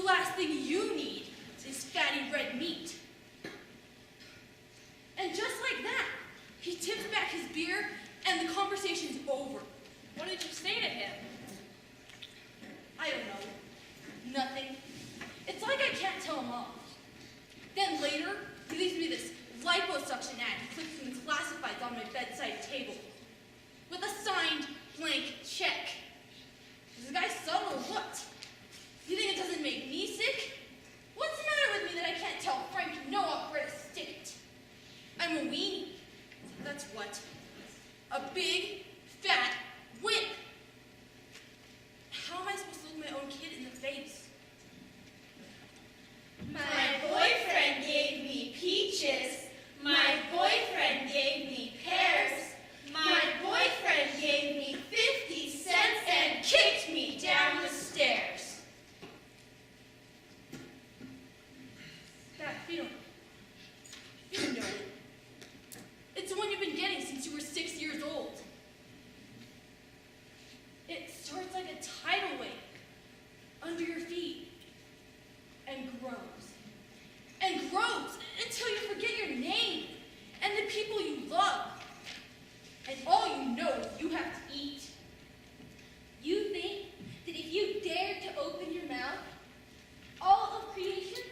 the last thing you need is fatty red meat. And just like that, he tips back his beer and the conversation's over. What did you say to him? I don't know. Nothing. It's like I can't tell him off. Then later, he leaves me this liposuction ad he clicks in his classifieds on my bedside table. With a signed blank check. Is this guy subtle or what? You think it doesn't make me sick? What's the matter with me that I can't tell Frank Noah where to stick it? I'm a weenie. That's what. A big, fat wimp. How am I supposed to look my own kid in the face? My boyfriend gave me peaches. My boyfriend gave me pears. My boyfriend gave me 50 cents and kicked me down the stairs. That feeling. You know it. It's the one you've been getting since you were 6 years old. It starts like a tidal wave under your feet and grows. And grows until you forget your name and the people you love. And all you know is you have to eat. You think that if you dared to open your mouth, all of creation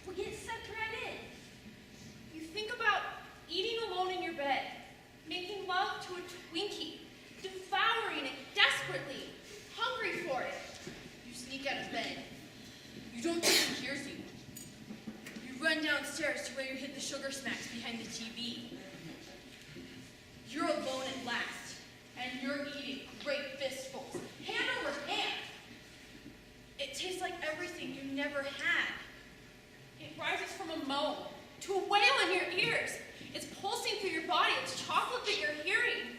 would get sucked right in. You think about eating alone in your bed, making love to a Twinkie, devouring it desperately, hungry for it. You sneak out of bed. You don't think he hears you. You run downstairs to where you hid the sugar smacks behind the TV. You're alone at last, and you're eating great fistfuls, hand over hand. It tastes like everything you never had. It rises from a moan to a wail in your ears. It's pulsing through your body. It's chocolate that you're hearing.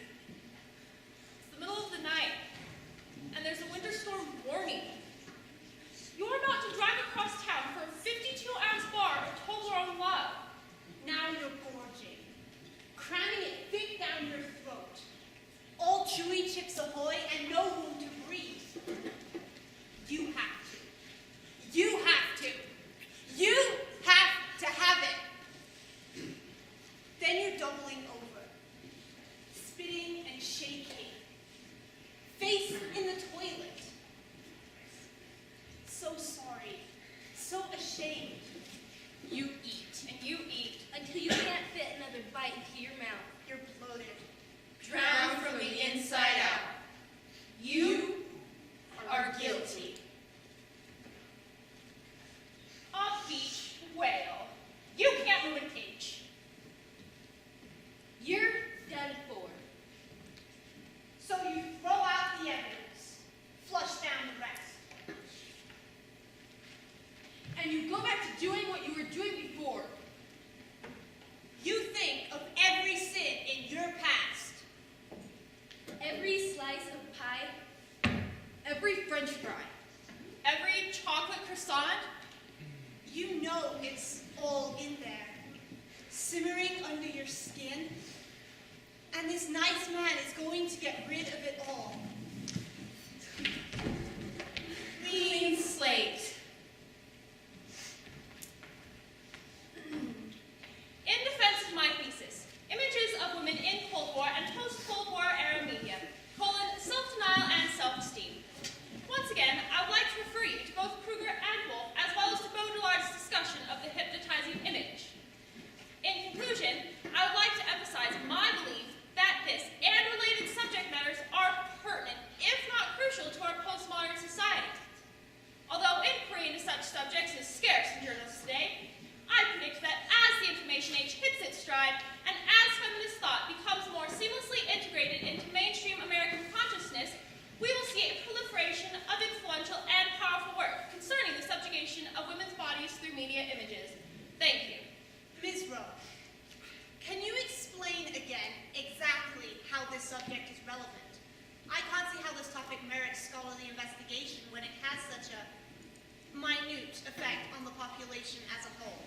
It's the middle of the night, and there's a winter storm warning. You're about to drive across town for a 52-ounce bar of Toblerone Love. Now you're gorging, cramming it thick down your throat. All chewy Chips Ahoy and no room to breathe. You have to. You have to. You have to have it. Then you're doubling over, spitting and shaking, face in the toilet. So sorry, so ashamed. You eat, And you eat. until you can't fit another bite into your mouth. You're bloated. Drown from the inside out. You are guilty. A beach whale. You can't move an inch. You're done for. So you throw out the evidence, flush down the rest. And you go back to doing what you were doing before. You think of every sin in your past. Every slice of pie, every French fry. Every chocolate croissant. You know it's all in there, simmering under your skin. And this nice man is going to get rid of it all. Clean slate. In defense of my thesis, images of women in Cold War and post-Cold War era media, self-denial and self-esteem. Once again, I would like to refer you to both Kruger and Wolf, as well as to Baudrillard's discussion of the hypnotizing image. In conclusion, I would like to emphasize my belief that this and related subject matters are pertinent, if not crucial, to our postmodern society. Although inquiry into such subjects is scarce in journalists today, I predict that as the information age hits its stride, and as feminist thought becomes more seamlessly integrated into mainstream American consciousness, we will see a proliferation of influential and powerful work concerning the subjugation of women's bodies through media images. Thank you. Ms. Rowe, can you explain again exactly how this subject is relevant? I can't see how this topic merits scholarly investigation when it has such a minute effect on the population as a whole.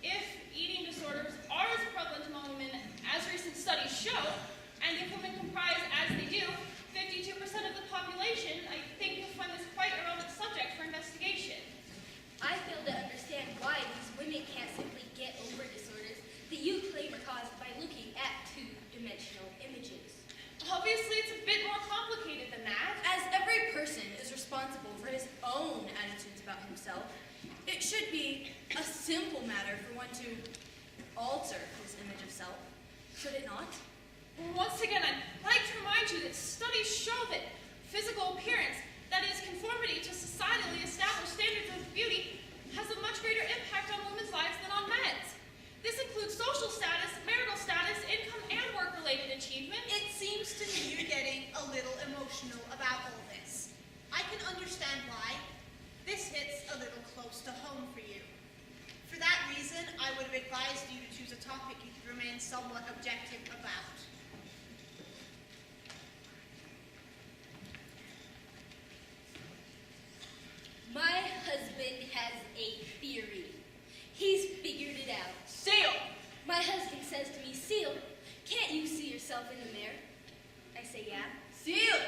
If eating disorders are as prevalent among women as recent studies show, and if women comprise, as they do, 52% of the population, I think you'll find this quite a relevant subject for investigation. about himself, it should be a simple matter for one to alter his image of self, should it not? Once again, I'd like to remind you that studies show that physical appearance, that is, conformity to societally established standards of beauty, has a much greater impact on women's lives than on men's. This includes social status, marital status, income, and work-related achievement. It seems to me you're getting a little emotional about all this. I can understand why. This hits a little close to home for you. For that reason, I would have advised you to choose a topic you could remain somewhat objective about. My husband has a theory. He's figured it out. Seal! My husband says to me, Seal, can't you see yourself in the mirror? I say, yeah. Seal!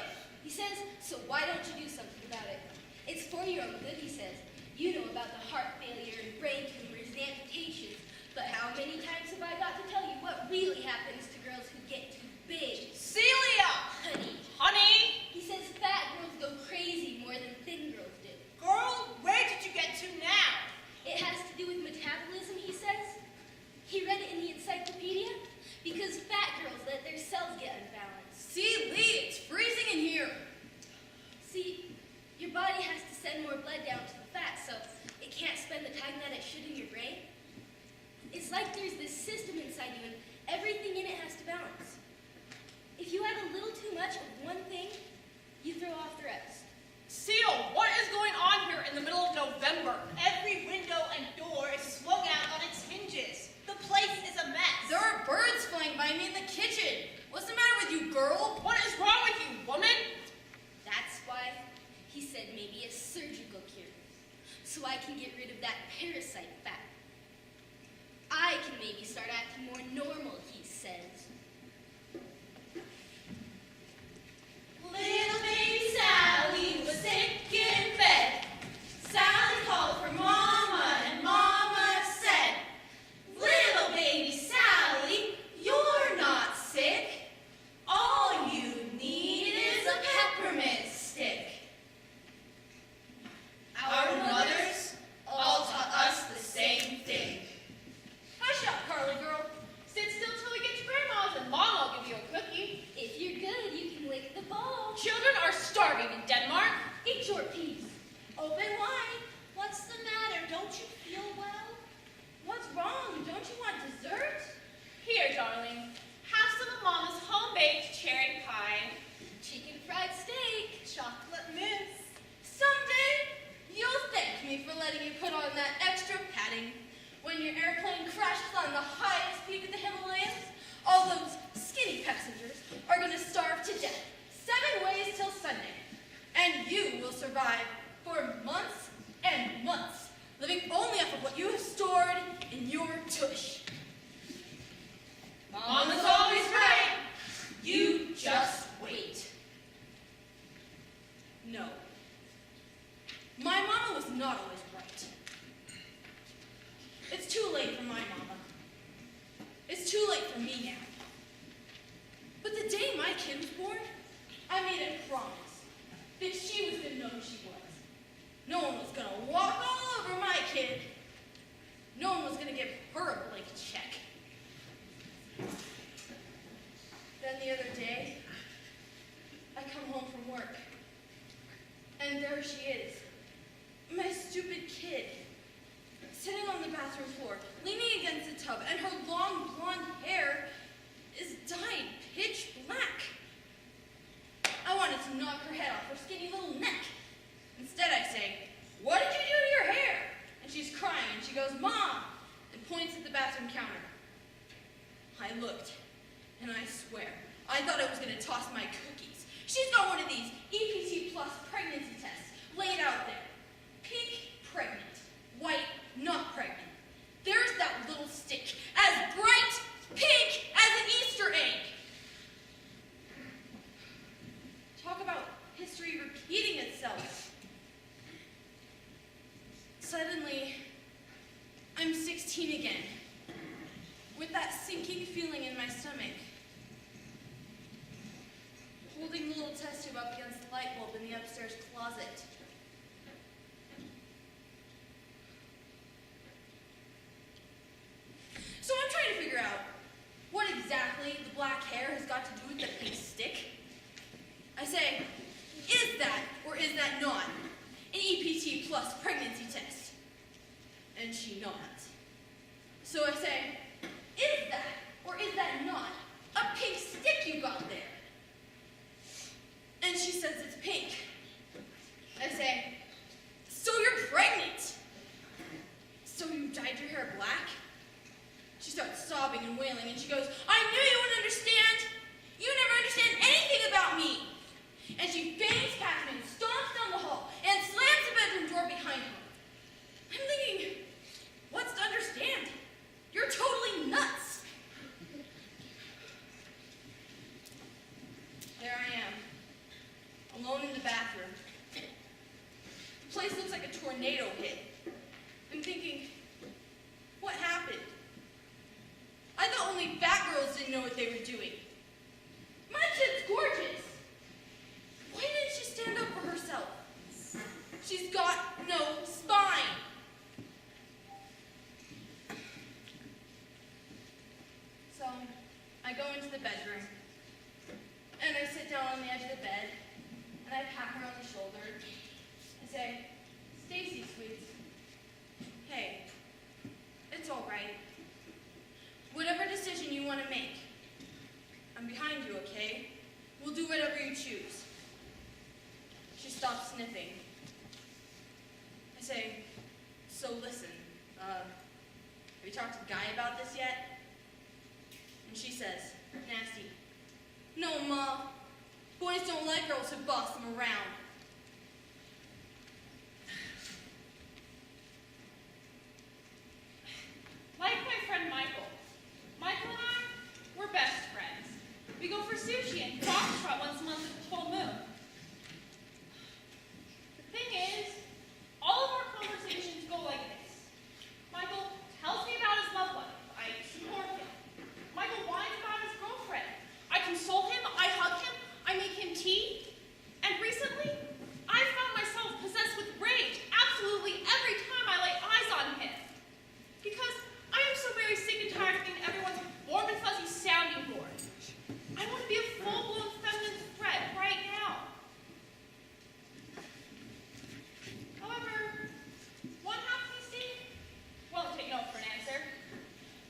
He says, so why don't you do something about it? It's for your own good, he says. You know about the heart failure and brain tumors and amputations, but how many times have I got to tell you what really happens to girls who get too big? Celia! Honey. Honey! He says fat girls go crazy more than thin girls do. Girl, where did you get to now? It has to do with metabolism, he says. He read it in the encyclopedia because fat girls let their cells get unbalanced. See, Lee, it's freezing in here. See, your body has to send more blood down to the fat, so it can't spend the time that it should in your brain. It's like there's this system inside you, and everything in it has to balance. If you add a little too much of one thing, you throw off the rest. Seal, what is going on here in the middle of November? Every window and door is swung out on its hinges. The place is a mess. There are birds flying by me in the kitchen. What's the matter with you, girl? What is wrong with you, woman? That's why he said maybe a surgical cure, so I can get rid of that parasite fat. I can maybe start acting more normal, he says. Little baby Sally was sick in bed. Sally called for Mama, and Mama said, Little baby Sally, you're not sick. All you need is a peppermint stick. Our mothers all taught us the same thing. Hush up, Carly girl. Sit still till we get to Grandma's and Mom will give you a cookie. If you're good, you can lick the ball. Children are starving in Denmark. Eat your piece. Open wide. What's the matter? Don't you feel well? What's wrong? Don't you want dessert? Here, darling. Have some of Mama's home-baked cherry pie. Chicken fried steak. Chocolate mousse. Someday, you'll thank me for letting you put on that extra padding. When your airplane crashes on the highest peak of the Himalayas, all those skinny passengers are going to starve to death 7 ways till Sunday. And you will survive for months and months, living only off of what you have stored in your tush. Mama's always right. You just wait. No. My mama was not always right. It's too late for my mama. It's too late for me now. But the day my kid was born, I made a promise that she was going to know who she was. No one was going to walk all over my kid. No one was going to give her a blank check. Then the other day, I come home from work, and there she is, my stupid kid, sitting on the bathroom floor, leaning against the tub, and her long blonde hair is dyed pitch black. I wanted to knock her head off her skinny little neck. Instead, I say, "What did you do to your hair?" And she's crying, and she goes, "Mom," and points at the bathroom counter. I looked, and I swear, I thought I was going to toss my cookies. She's got one of these EPT plus pregnancy tests laid out there. Pink, pregnant. White, not pregnant. There's that little stick, as bright pink as an Easter egg. Talk about history repeating itself. Suddenly, I'm 16 again, with that sinking feeling in my stomach, holding the little test tube up against the light bulb in the upstairs closet. is that or is that not an EPT plus pregnancy test? And she nods. So I say, is that or is that not a pink stick you got there? And she says it's pink. I say, so you're pregnant. So you dyed your hair black? She starts sobbing and wailing, and she goes, I knew you wouldn't understand. You never understand anything about me. And she bangs past me and stomps down the hall and slams the bedroom door behind her. I'm thinking, what's to understand? You're totally nuts. There I am, alone in the bathroom. The place looks like a tornado hit. I'm thinking, what happened? I thought only fat girls didn't know what they were doing. My kid's gorgeous. Why didn't she stand up for herself? She's got no spine. So I go into the bedroom, and I sit down on the edge of the bed, and I pat her on the shoulder. I say, Stacy, sweets. Hey, it's all right. Whatever decision you want to make, I'm behind you, okay? We'll do whatever you choose. She stops sniffing. I say, so listen, have you talked to Guy about this yet? And she says, nasty. No, Ma. Boys don't like girls who boss them around. Like my friend Michael. Michael and I, we're best friends. We go for sushi and foxtrot once a month at the full moon. The thing is, all of our conversations go like this. Michael tells me about his love life. I support him. Michael whines about his girlfriend. I console him, I hug him, I make him tea. And recently, I found myself possessed with rage absolutely every time I lay eyes on him. Because I am so very sick and tired of being everyone's warm and fuzzy sounding board. I want to be a full-blown feminine threat right now. However, one half of me, Steve, won't take no for an answer.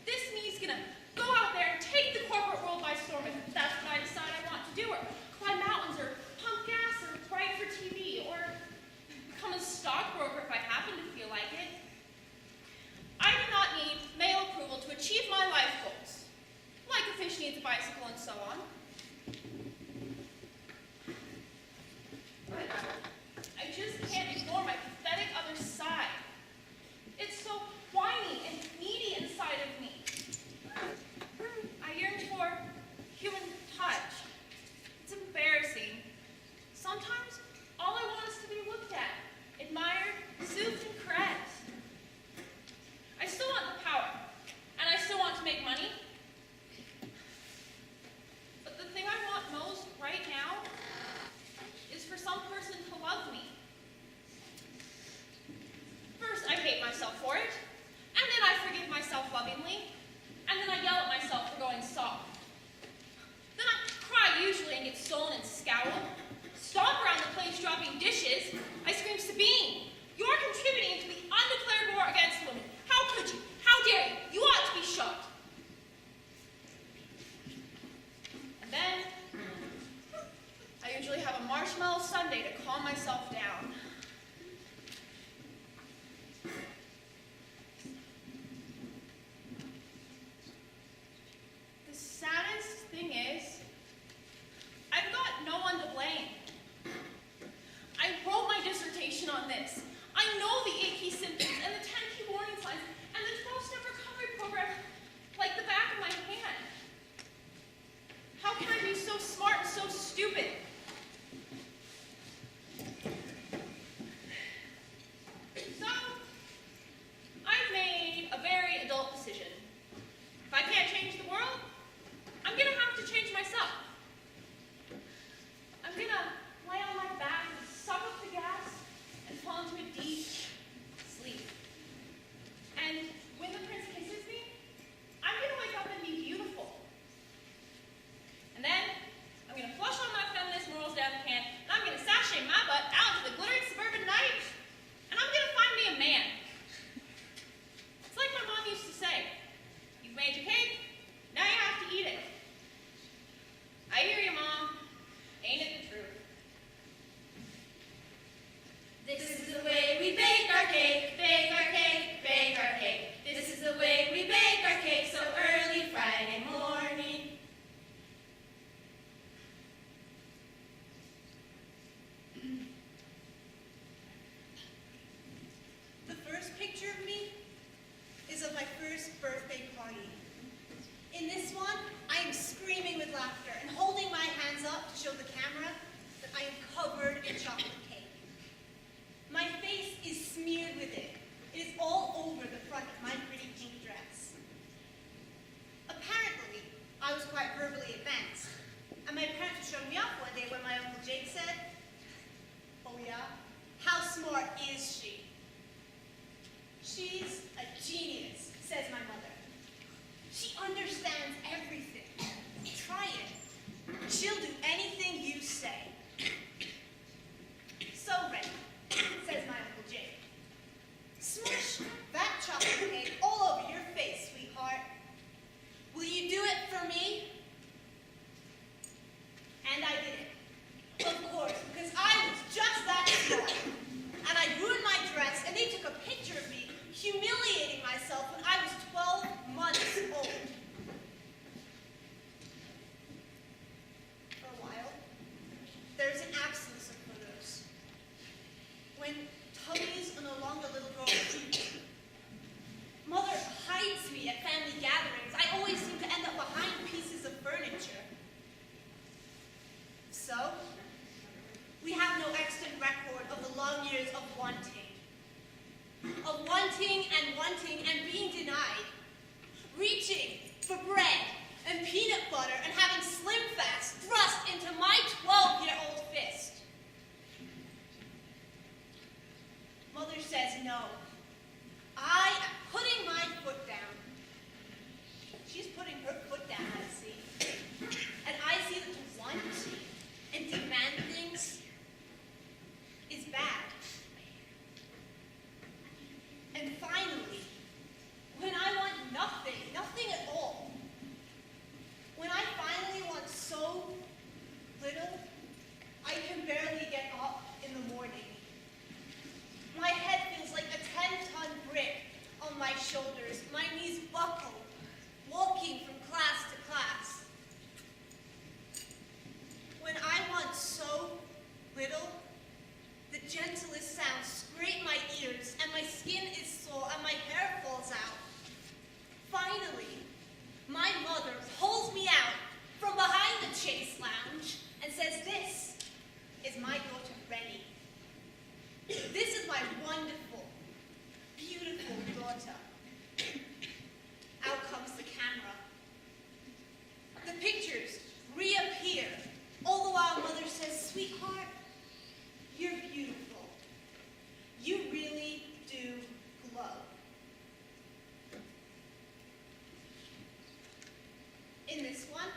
This me's gonna go out there and take the corporate world by storm if that's what I decide I want to do, or climb mountains, or pump gas, or write for TV, or become a stockbroker if I happen to feel like it. I do not need male approval to achieve my life goals, like a fish needs a bicycle and so on. But I just can't ignore my pathetic other side. It's so whiny and needy inside of me. I yearn for human touch. It's embarrassing. Sometimes all I want is to be looked at, admired, soothed, and caressed. I still want the power, and I still want to make money. But the thing I want most right now is for some person to love me. First, I hate myself for it, and then I forgive myself lovingly, and then I yell at myself for going soft. Then I cry usually and get stolen and scowl. Stomp around the place dropping dishes. I scream, Sabine, you're contributing to the undeclared war against women. How could you? How dare you? You ought to be shot. And then, I usually have a marshmallow sundae to calm myself down. The saddest thing is, I've got no one to blame. I wrote my dissertation on this. I know the 8 key symptoms and the 10 key warning signs and the 12-step recovery program like the back of my hand. How can I be so smart and so stupid? So ready, says my Uncle Jake. Smush that chocolate cake all over your face, sweetheart. Will you do it for me? And I did it. Of course, because I was just that small. And I ruined my dress, and they took a picture of me humiliating myself when I was 12 months old. For a while, there's an absence of photos. When Tommy's no longer little girl cute. Mother hides me at family gatherings. I always seem to end up behind pieces of furniture. So, we have no extant record of the long years of wanting. Of wanting and being denied. Reaching for bread and peanut butter and having Slim Fast thrust into my 12-year-old fist. Mother says no. I am putting my foot down. She's putting her foot down, I see. And I see that to want and demand things is bad. And finally, when I want nothing at all, when I finally want so little, I can barely get up in the morning. My head feels like a 10-ton brick on my shoulders, my knees buckle, walking from class to class. When I want so little, the gentlest sounds scrape my ears, and my skin is sore, and my hair falls out. Finally, my mother pulls me out from behind the Chase Lounge and says, "This is my daughter, Rennie. This is my wonderful, beautiful daughter." Out comes the camera. The pictures reappear, all the while Mother says, "Sweetheart, you're beautiful. You really do glow." In this one,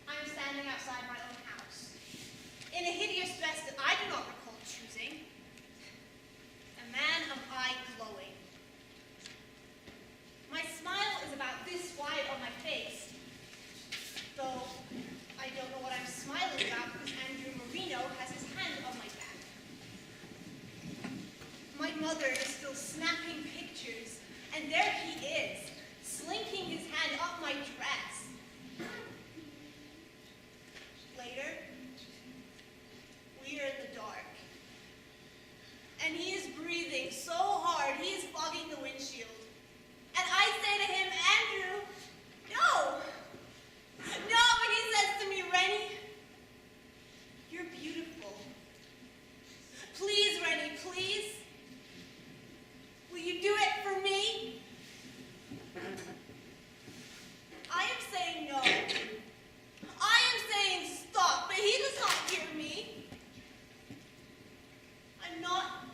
I'm standing outside my own house, in a hideous dress that I do not recall choosing. And man, am I glowing. My smile is about this wide on my face, though I don't know what I'm smiling about because Andrew Marino has his hand on my back. My mother is still snapping pictures, and there he is, slinking his hand up my dress. Later, we are in the dark, and he is breathing so hard he is fogging the windshield. And I say to him, "Andrew, no! No!" And he says to me, "Rennie, you're beautiful. Please, Rennie, please. Will you do it for me?" I am saying no. I am saying stop, but he does not hear me. I'm not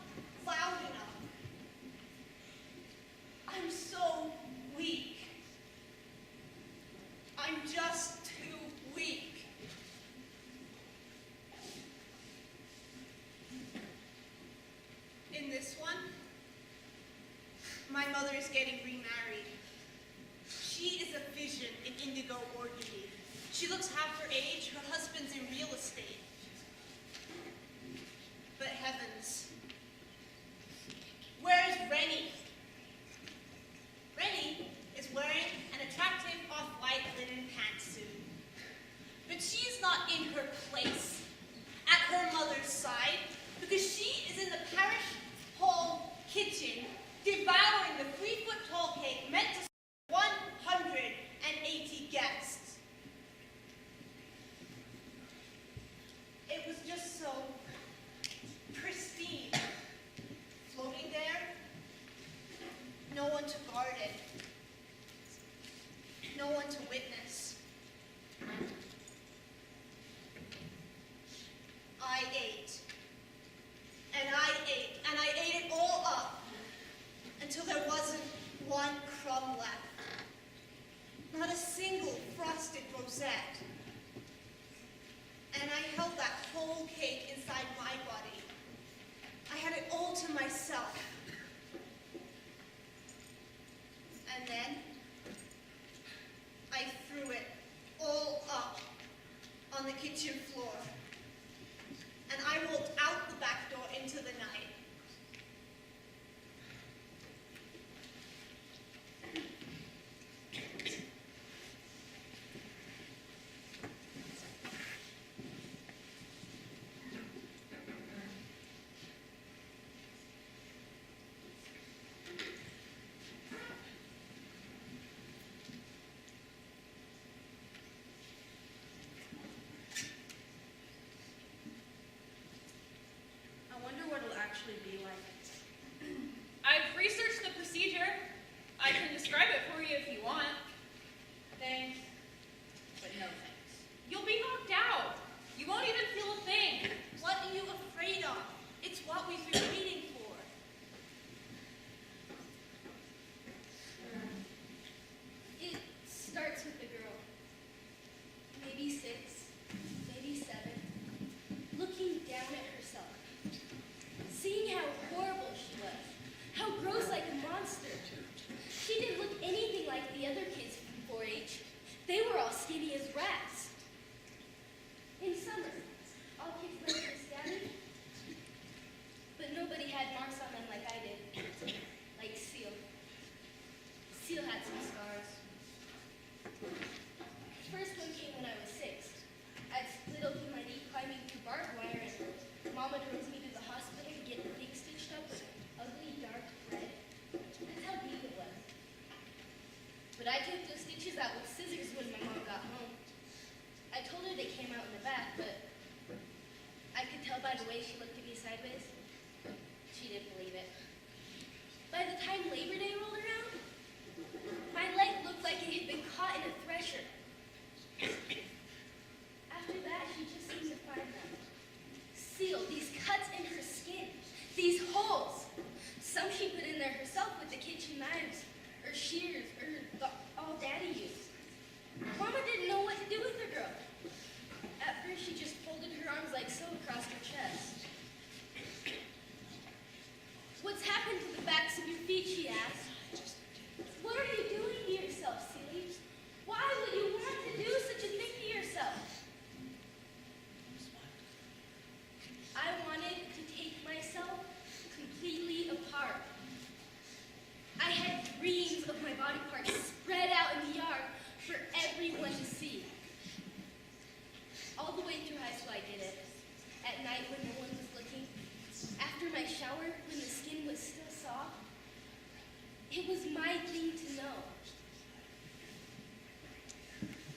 loud enough. I'm so weak. I'm just too weak. In this one, my mother is getting remarried. She is a vision in indigo organdy. She looks half her age. Her husband's in real estate. But heavens, where is Rennie? Rennie is wearing an attractive off-white linen pantsuit. But she is not in her place at her mother's side because she is in the parish hall kitchen devouring the 3-foot-tall cake meant to serve 180 guests. It was just so pristine, floating there, no one to guard it, no one to witness. I ate, and I ate, and I ate it all up until there wasn't one crumb left. Not a single frosted rosette. And I held that whole cake inside my body actually be like? I've researched the procedure. I can describe it for you if you want. Thanks, but no thanks. You'll be knocked out. You won't even feel a thing. What are you afraid of? It's what we've been waiting for. It starts with the girl. Maybe 6, maybe 7. Looking down at herself. Seeing how horrible she was. How gross, like a monster. She didn't look anything like the other kids from 4-H. They were all skinny as rats. In summer, all kids went to scouting, but nobody had marks on them like I did. Like Seal. Seal had some scars. The first one came when I was 6. I'd split open my knee climbing through barbed wire, and Mama drove me to the hospital to get the thing stitched up with ugly dark red. That's how deep it was. But I took those stitches out with scissors when my mom got home. I told her they came out in the back, but I could tell by the way she looked at me sideways. She didn't believe it. By the time Labor Day rolled around, my leg looked like it had been caught in a thresher. After that, she just seemed to find them. Seal, these cuts in her skin, these holes. Some she put in there herself with the kitchen knives, or shears, or all Daddy used. Mama didn't know what to do with the girl. At first, she just folded her arms like so across her chest. What's happened to the backs of your feet, she asked. What are you doing to yourself, silly? Why would you want to do such a thing to yourself? I wanted to take myself completely apart. I had dreams of my body parts spread out in the yard for everyone to see. All the way through high school I did it. At night when no one was looking. After my shower when the skin was still soft. It was my thing to know.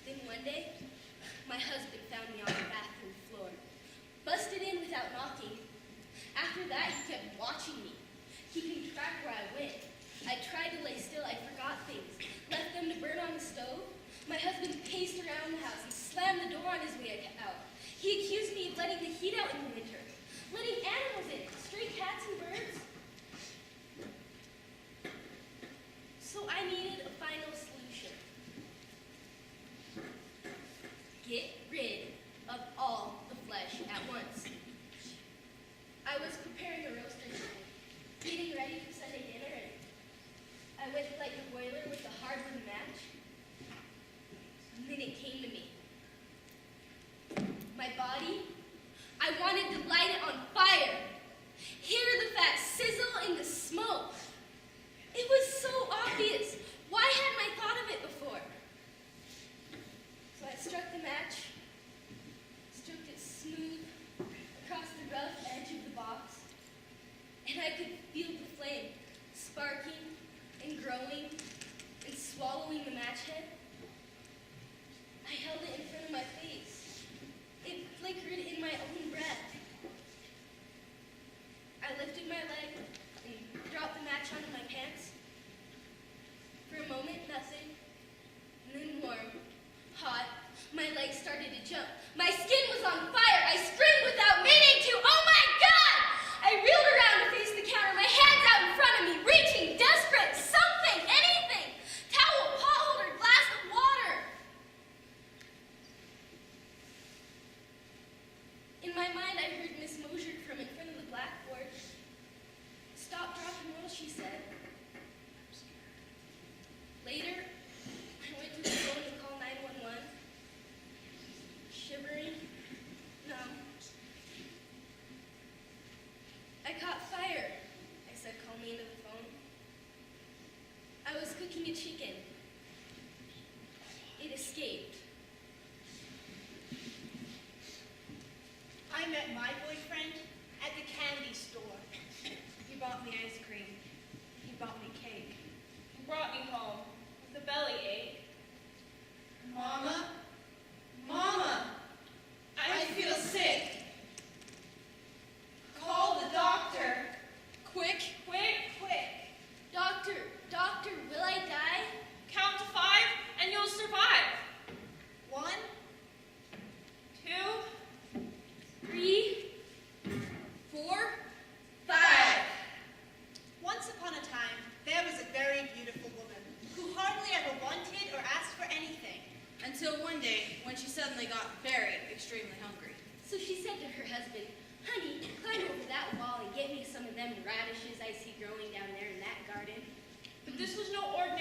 Then one day, my husband found me on the bathroom floor. Busted in without knocking. After that, he kept watching me, keeping track where I went. I tried to lay still, I forgot things. Left them to burn on the stove. My husband paced around the house and slammed the door on his way out. He accused me of letting the heat out in the winter, letting animals in, stray cats and birds. So I needed a final solution. Get rid of all the flesh at once. I was preparing a roaster chicken, getting ready for Sunday dinner, and I went to light the boiler with the hardwood match. And then it came to me. My body, I wanted to light it on fire. Hear the fat sizzle in the smoke. It was so obvious. Why hadn't I thought of it before? So I struck the match, stroked it smooth across the rough edge of the box, and I could feel the flame sparking and growing and swallowing the match head. I held it in front of my face. It flickered in my own breath. I lifted my leg and dropped the match onto my pants. For a moment, nothing. And then warm, hot, my legs started to jump. My skin was on fire. I screamed without meaning to. Oh my God! I reeled around to face the counter, my hands out in front of me, reaching, desperate, something, anything. Towel, pot holder, glass of water. In my mind, I heard Miss Mosier from in front of the blackboard. Stop, drop, and roll, she said. Later, I went to the phone to call 911. Shivering, numb. I caught fire, I said calmly into the phone. I was cooking a chicken. It escaped. I met my boyfriend at the candy store. He bought me ice cream. He bought me cake. You brought me home with a bellyache. Mama? Mama! I feel sick. Call the doctor. This was no ordinary